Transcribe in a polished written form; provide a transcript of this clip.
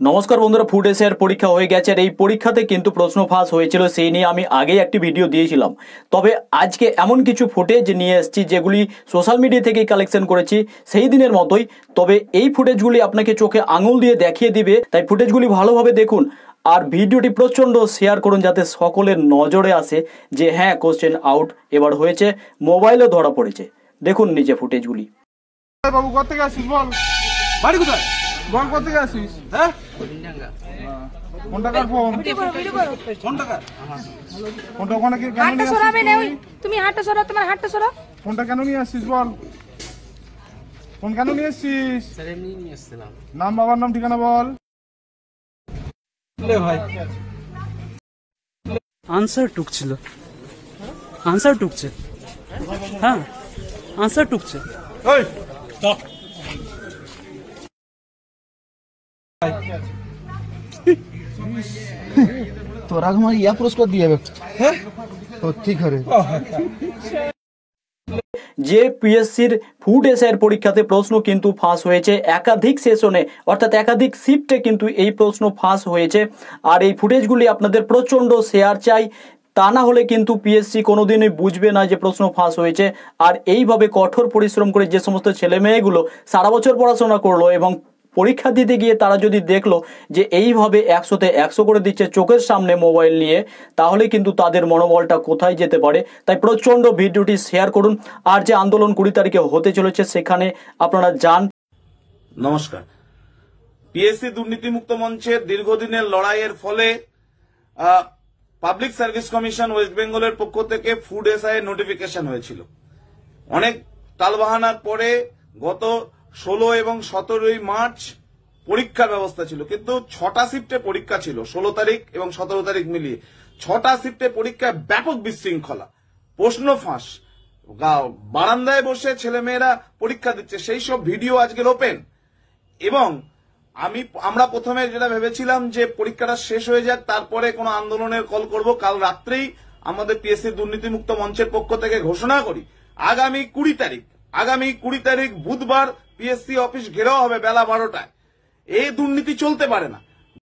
নমস্কার বন্ধুরা, ফুড এসআইয়ের পরীক্ষা হয়ে গেছে আর এই পরীক্ষাতে কিন্তু প্রশ্ন ফাঁস হয়েছিল, সেই নিয়ে আমি আগেই একটি ভিডিও দিয়েছিলাম। তবে আজকে এমন কিছু ফুটেজ নিয়ে এসেছি যেগুলি সোশ্যাল মিডিয়া থেকেই কালেকশন করেছি সেই দিনের মতোই। তবে এই ফুটেজগুলি আপনাকে চোখে আঙুল দিয়ে দেখিয়ে দিবে, তাই ফুটেজগুলি ভালোভাবে দেখুন আর ভিডিওটি প্রচণ্ড শেয়ার করুন যাতে সকলের নজরে আসে যে হ্যাঁ, কোশ্চেন আউট এবার হয়েছে, মোবাইলও ধরা পড়েছে। দেখুন নিচে ফুটেজগুলি। বাবু কোথা থেকে আসিস বল? বাড়ি কোথায়? বল কোথা থেকে আসিস? হ্যাঁ, কোন টাকার ফোন? কোন টাকা? কোনটা ওখানে কি কেন নিয়ে আসিস? তুমি হাঁটা সরা, তোমার হাঁটা সরা। কোনটা কেন নিয়ে আসিস বল? কোন কেন নিয়ে আসিস? স্যার এমনি নিয়ে আসছিলাম। নাম, বাবার নাম, ঠিকানা বল। লে ভাই আনসার টুকছিল, আনসার টুকছে। হ্যাঁ, আনসার টুকছে। এই স্টপ। তোরা আমার ইয়া পুরস্কার দিয়ে যাবে। হ্যাঁ ঠিক হবে। যে পিএসসির ফুড এসআইয়ের পরীক্ষাতে প্রশ্ন কিন্তু ফাঁস হয়েছে একাধিক সেশনে, অর্থাৎ একাধিক শিফটে কিন্তু এই প্রশ্ন ফাঁস হয়েছে। আর এই ফুটেজগুলি আপনাদের প্রচণ্ড শেয়ার চাই, তা না হলে কিন্তু পিএসসি কোনোদিনই বুঝবে না যে প্রশ্ন ফাঁস হয়েছে। আর এইভাবে কঠোর পরিশ্রম করে যে সমস্ত ছেলে মেয়েগুলো সারা বছর পড়াশোনা করলো এবং পরীক্ষা দিতে গিয়ে তারা যদি দেখলো যে এইভাবে 100তে 100 করে দিচ্ছে চোখের সামনে মোবাইল নিয়ে, তাহলে কিন্তু তাদের মনোবলটা কোথায় যেতে পারে। তাই প্রচণ্ড ভিডিওটি শেয়ার করুন। আর যে আন্দোলন 20 তারিখে হতে চলেছে সেখানে আপনারা যান। নমস্কার। পিএসসি দুর্নীতিমুক্ত মঞ্চের দীর্ঘদিনের লড়াইয়ের ফলে পাবলিক সার্ভিস কমিশন ওয়েস্ট বেঙ্গলের পক্ষ থেকে ফুড এসআই নোটিফিকেশন হয়েছিল। অনেক টালবাহানার পরে গত 16 এবং 17 মার্চ পরীক্ষার ব্যবস্থা ছিল, কিন্তু 6টা শিফটে পরীক্ষা ছিল, 16 তারিখ এবং 17 তারিখ মিলিয়ে 6টা শিফটে পরীক্ষায় ব্যাপক বিশৃঙ্খলা, প্রশ্ন ফাঁস, বারান্দায় বসে ছেলেমেয়েরা পরীক্ষা দিচ্ছে, সেই সব ভিডিও আজকের ওপেন। এবং আমরা প্রথমে যেটা ভেবেছিলাম যে পরীক্ষাটা শেষ হয়ে যাক, তারপরে কোনো আন্দোলনের কল করব। কাল রাত্রেই আমাদের পিএসসি দুর্নীতিমুক্ত মঞ্চের পক্ষ থেকে ঘোষণা করি আগামী 20 তারিখ বুধবার পিএসসি অফিস ঘেরাও হবে বেলা 12টায়। এই দুর্নীতি চলতে পারে না।